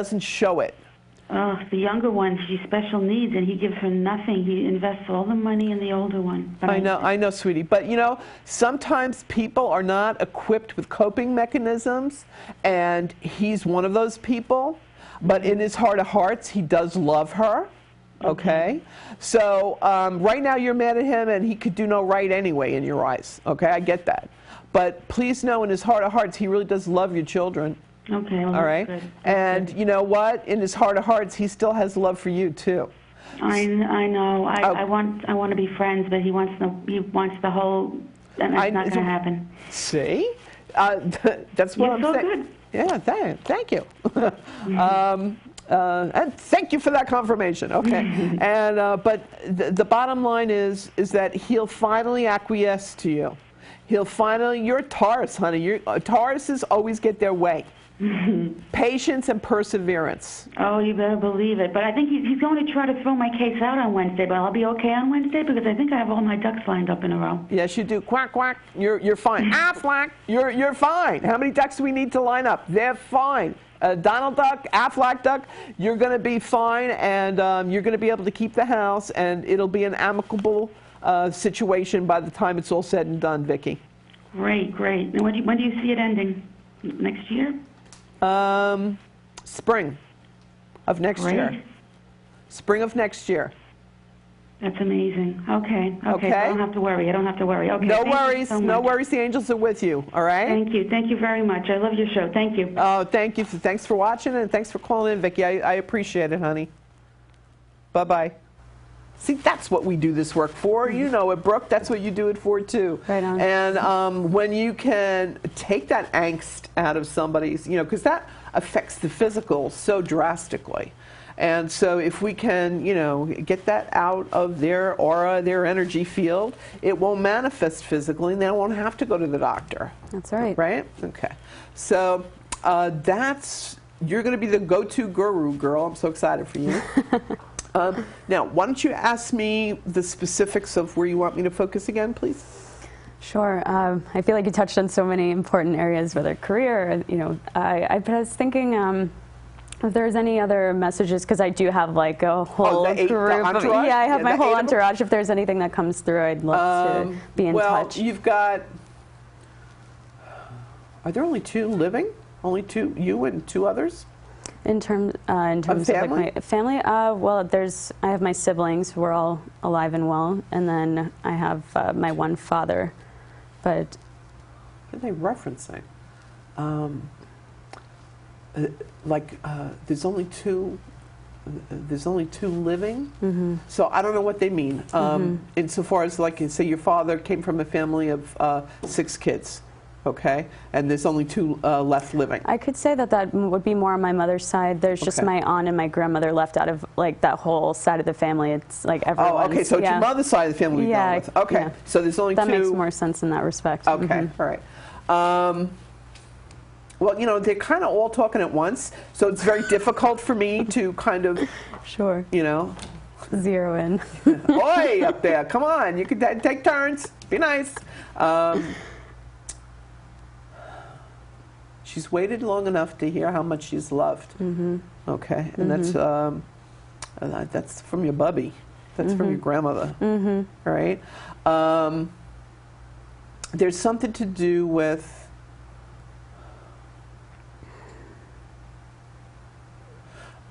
doesn't show it. Oh, the younger one, she's special needs, and he gives her nothing. He invests all the money in the older one. But I know, sweetie. But, you know, sometimes people are not equipped with coping mechanisms, and he's one of those people. But in his heart of hearts, he does love her. Okay? So right now you're mad at him, and he could do no right anyway in your eyes. Okay? I get that. But please know in his heart of hearts, he really does love your children. Okay, well, all right, good. And you know what? In his heart of hearts, he still has love for you too. I know. I want to be friends, but he wants the whole. And that's not going to happen. See, that's what I'm saying. Good. Yeah, thank you. And thank you for that confirmation. Okay, and but the bottom line is that he'll finally acquiesce to you. He'll finally. You're Taurus, honey. Tauruses always get their way. Patience and perseverance. Oh, you better believe it. But I think he's going to try to throw my case out on Wednesday, but I'll be okay on Wednesday because I think I have all my ducks lined up in a row. Yes, you do. Quack, quack. You're fine. Aflac, you're fine. How many ducks do we need to line up? They're fine. Donald Duck, Aflac Duck, you're going to be fine, and you're going to be able to keep the house, and it'll be an amicable situation by the time it's all said and done, Vicki. Great. And when do you see it ending? Next year? Spring of next year. Spring of next year. That's amazing. Okay. So I don't have to worry. Okay. No worries. No worries. The angels are with you. All right. Thank you. Thank you very much. I love your show. Thank you. Oh, thank you. Thanks for watching and thanks for calling in, Vicki. I appreciate it, honey. Bye-bye. See, that's what we do this work for. You know it, Brooke. That's what you do it for, too. Right on. And when you can take that angst out of somebody's, you know, because that affects the physical so drastically. And so if we can, you know, get that out of their aura, their energy field, it won't manifest physically, and they won't have to go to the doctor. That's right. Right? Okay. So you're going to be the go-to guru, girl. I'm so excited for you. Now, why don't you ask me the specifics of where you want me to focus again, please? Sure. I feel like you touched on so many important areas, whether career, you know. I was thinking if there's any other messages, because I do have like a whole group. Yeah, I have my whole entourage. If there's anything that comes through, I'd love to be in touch. Well, you've got, are there only 2 living? Only 2, you and 2 others? In terms of like my family, well, I have my siblings who are all alive and well, and then I have my one father. But what are they referencing? There's only 2. There's only 2 living. Mm-hmm. So I don't know what they mean. Insofar as, like, say, your father came from a family of 6 kids. Okay, and there's only 2 left living. I could say that would be more on my mother's side. There's just my aunt and my grandmother left out of like that whole side of the family. It's like everyone. Oh, okay, so it's your mother's side of the family we're going with. Okay, so there's only 2. That makes more sense in that respect. Okay, all right. Well, you know, they're kind of all talking at once, so it's very difficult for me to kind of, sure, you know, zero in. Oi, up there, come on, you can take turns, be nice. She's waited long enough to hear how much she's loved. Mm-hmm. Okay, and that's from your bubby. That's from your grandmother. Mm-hmm. All right. There's something to do with.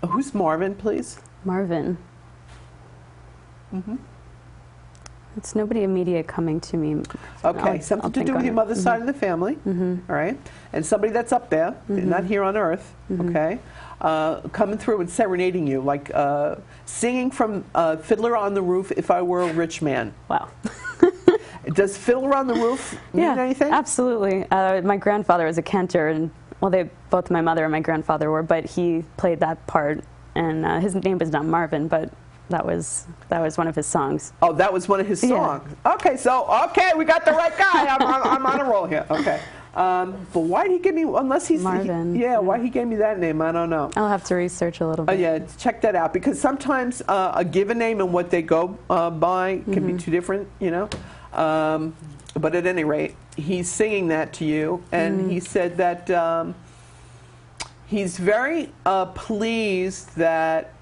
Who's Marvin, please? Marvin. Mm-hmm. It's nobody immediate coming to me. Okay, something to do with your mother's side of the family, all right? And somebody that's up there, not here on Earth, okay? Coming through and serenading you, like singing from Fiddler on the Roof, If I Were a Rich Man. Wow. Does Fiddler on the Roof mean anything? Absolutely. My grandfather was a cantor, and well, both my mother and my grandfather were, but he played that part, and his name was not Marvin, but that was one of his songs. Oh, that was one of his songs. Yeah. Okay, we got the right guy. I'm on a roll here. Okay. But why did he give me, unless he's Marvin? Why he gave me that name? I don't know. I'll have to research a little bit. Yeah, check that out, because sometimes a given name and what they go by can be too different. You know. But at any rate, he's singing that to you, and he said that he's very pleased that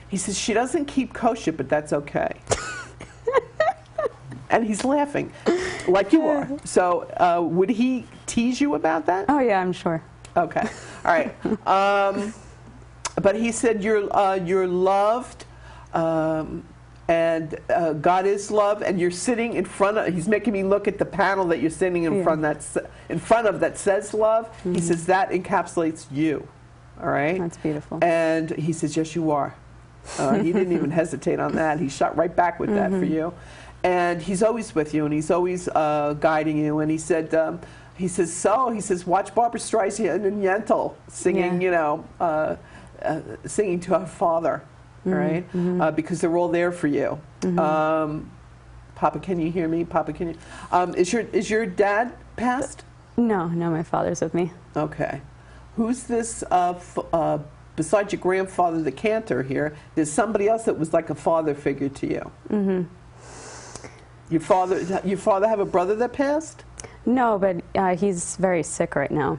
he says she doesn't keep kosher, but that's okay. And he's laughing, like you are. So would he tease you about that? Oh yeah, I'm sure. Okay, all right. But he said you're loved, and God is love, and you're sitting in front of. He's making me look at the panel that you're sitting in front of that says love. He says that encapsulates you. All right. That's beautiful. And he says, yes, you are. He didn't even hesitate on that. He shot right back with that for you. And he's always with you, and he's always guiding you. And he said, he says, watch Barbara Streisand and Yentl singing, singing to her father, all right? Because they're all there for you. Papa, can you hear me? Papa, can you? Is your dad passed? No, my father's with me. Okay. Who's this, besides your grandfather, the cantor here, there's somebody else that was like a father figure to you? Your father have a brother that passed? No, but he's very sick right now.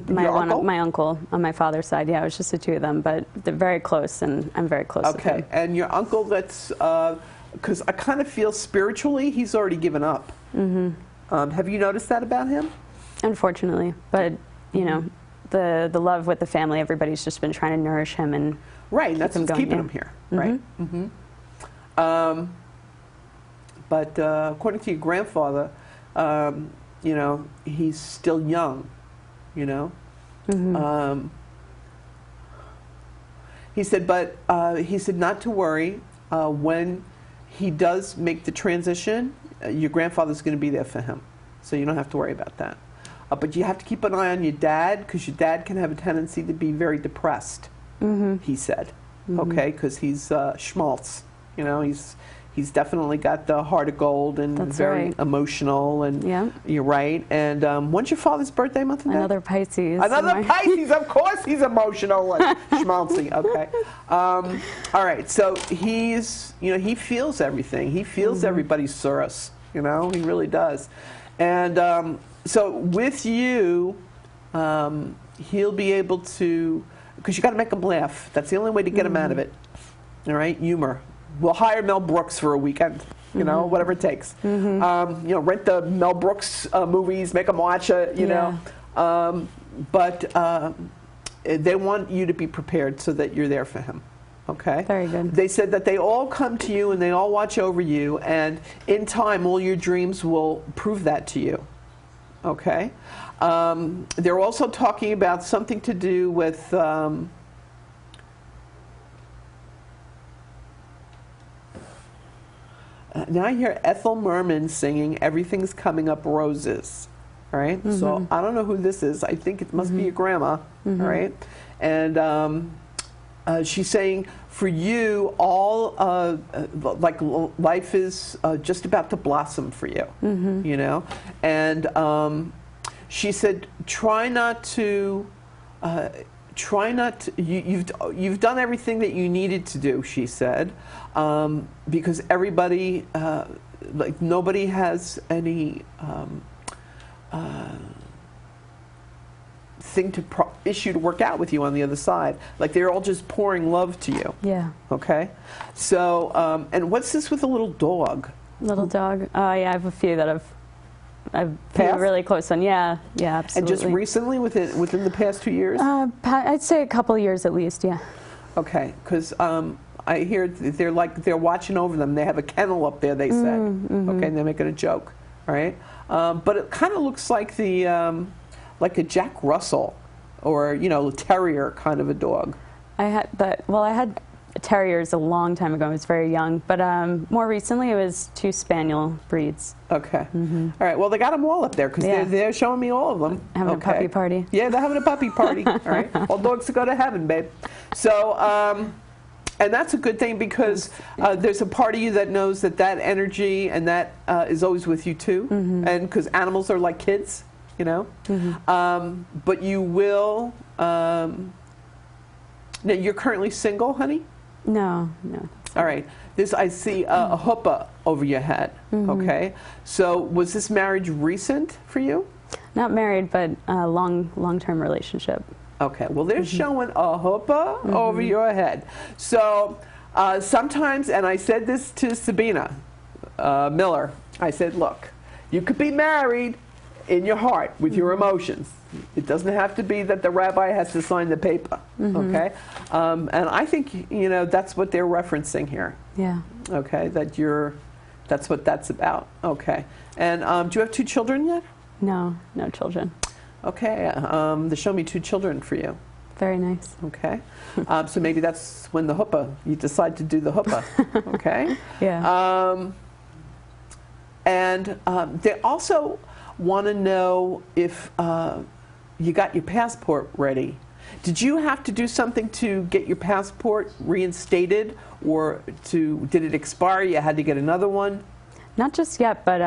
Your uncle? My uncle on my father's side, yeah, it was just the two of them, but they're very close, and I'm very close with him. Okay, and your uncle that's, because I kind of feel spiritually he's already given up. Have you noticed that about him? Unfortunately, but you know, the love with the family, everybody's just been trying to nourish him and right, and that's what's keeping him here, right? But according to your grandfather, you know, he's still young, you know. He said, but he said not to worry. When he does make the transition, your grandfather's going to be there for him, so you don't have to worry about that. But you have to keep an eye on your dad, because your dad can have a tendency to be very depressed. He said, okay, because he's schmaltz, you know, he's definitely got the heart of gold and That's very right. emotional, and you're right. And when's your father's birthday month? Another Pisces. Another Pisces, of course he's emotional and schmaltzy. Okay. All right, so he's, you know, he feels everything. He feels everybody's surus, you know, he really does. And so with you, he'll be able to, because you got to make him laugh. That's the only way to get him out of it. All right, humor. We'll hire Mel Brooks for a weekend, you know, whatever it takes. You know, rent the Mel Brooks movies, make them watch it, you know. But they want you to be prepared so that you're there for him. Okay? Very good. They said that they all come to you and they all watch over you, and in time, all your dreams will prove that to you. Okay? They're also talking about something to do with now I hear Ethel Merman singing "Everything's Coming Up Roses." All right? So I don't know who this is. I think it must be your grandma. All right? And she's saying, for you, all like life is just about to blossom for you. You know? And she said, try not to. You've done everything that you needed to do, she said, because everybody, like nobody has any issue to work out with you on the other side. Like they're all just pouring love to you. Yeah. Okay. So, and what's this with the little dog? Little dog. Yeah, I have a few that I've Passed? been really close on. Yeah, absolutely. And just recently, within the past 2 years? I'd say a couple of years at least. Yeah. Okay, because I hear they're watching over them. They have a kennel up there, they said. Okay, and they're making a joke, right? But it kind of looks like like a Jack Russell, or you know, a terrier kind of a dog. I had terriers a long time ago. I was very young, but more recently it was 2 spaniel breeds. Okay. All right. Well, they got them all up there because they're showing me all of them. Having a puppy party. Yeah, they're having a puppy party. All right. All dogs to go to heaven, babe. So, and that's a good thing because there's a part of you that knows that energy and that is always with you too, and because animals are like kids, you know. But you will. Now you're currently single, honey? No. All right. I see a chuppah over your head. Okay. So was this marriage recent for you? Not married, but a long-term relationship. Okay, well, they're showing a chuppah over your head. So sometimes, and I said this to Sabina Miller, I said, look, you could be married in your heart with your emotions. It doesn't have to be that the rabbi has to sign the paper, okay? And I think, that's what they're referencing here. Yeah. Okay, that's what that's about. Okay. And do you have 2 children yet? No children. Okay, they show me 2 children for you. Very nice. Okay, so maybe that's when the chuppah, you decide to do the chuppah. Okay. Yeah. And they also want to know if you got your passport ready. Did you have to do something to get your passport reinstated, or did it expire? You had to get another one? Not just yet, but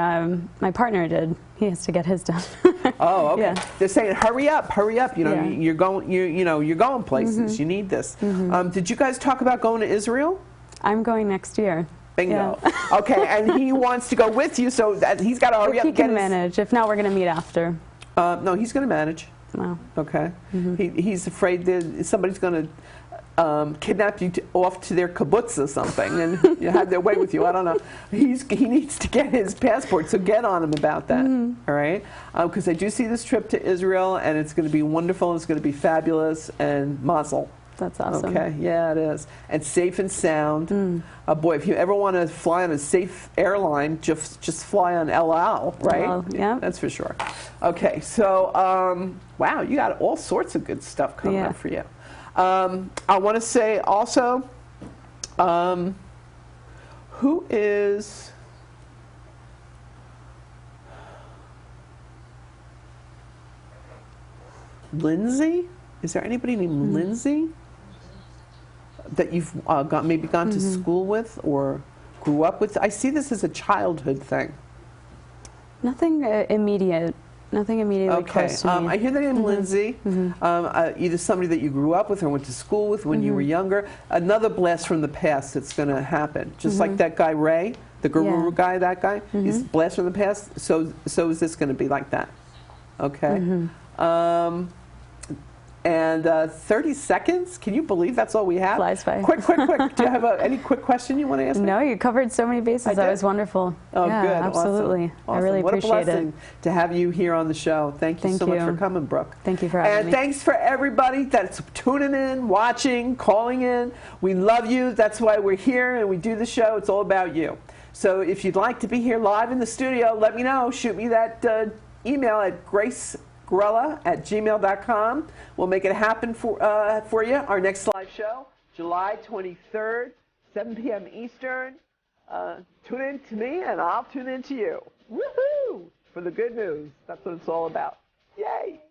my partner did. He has to get his done. Oh, okay. Yeah. They're saying, hurry up. Yeah. You're going places. You need this. Did you guys talk about going to Israel? I'm going next year. Bingo. Yeah. Okay, and he wants to go with you, so he's got to hurry If up. he can manage. If not, we're going to meet after. No, he's going to manage. Wow. Okay. He's afraid that somebody's going to kidnap you off to their kibbutz or something and have their way with you. I don't know. He needs to get his passport, so get on him about that. All right? Because I do see this trip to Israel, and it's going to be wonderful, and it's going to be fabulous, and mazel. That's awesome. Okay, yeah, it is. And safe and sound. Boy, if you ever want to fly on a safe airline, just fly on El Al, right? Well, yeah. That's for sure. Okay, so, wow, you got all sorts of good stuff coming up for you. I want to say also, who is... Lindsay? Is there anybody named Lindsay that you've maybe gone to school with or grew up with? I see this as a childhood thing. Nothing immediate. Nothing immediately close to me. I hear the name Lindsay, either somebody that you grew up with or went to school with when you were younger. Another blast from the past that's going to happen. Just like that guy Ray, the guru guy, that guy, he's a blast from the past. So is this going to be like that? Okay. And 30 seconds? Can you believe that's all we have? Flies by. Quick. Do you have any quick question you want to ask me? No, you covered so many bases. That was wonderful. Oh, yeah, good. Absolutely. Awesome. I really appreciate What a blessing to have you here on the show. Thank you so much for coming, Brooke. Thank you for having me. And thanks for everybody that's tuning in, watching, calling in. We love you. That's why we're here and we do the show. It's all about you. So if you'd like to be here live in the studio, let me know. Shoot me that email at gracegrella@gmail.com. We'll make it happen for you. Our next live show, July 23rd, 7 p.m. Eastern. Tune in to me, and I'll tune in to you. Woohoo! For the good news. That's what it's all about. Yay!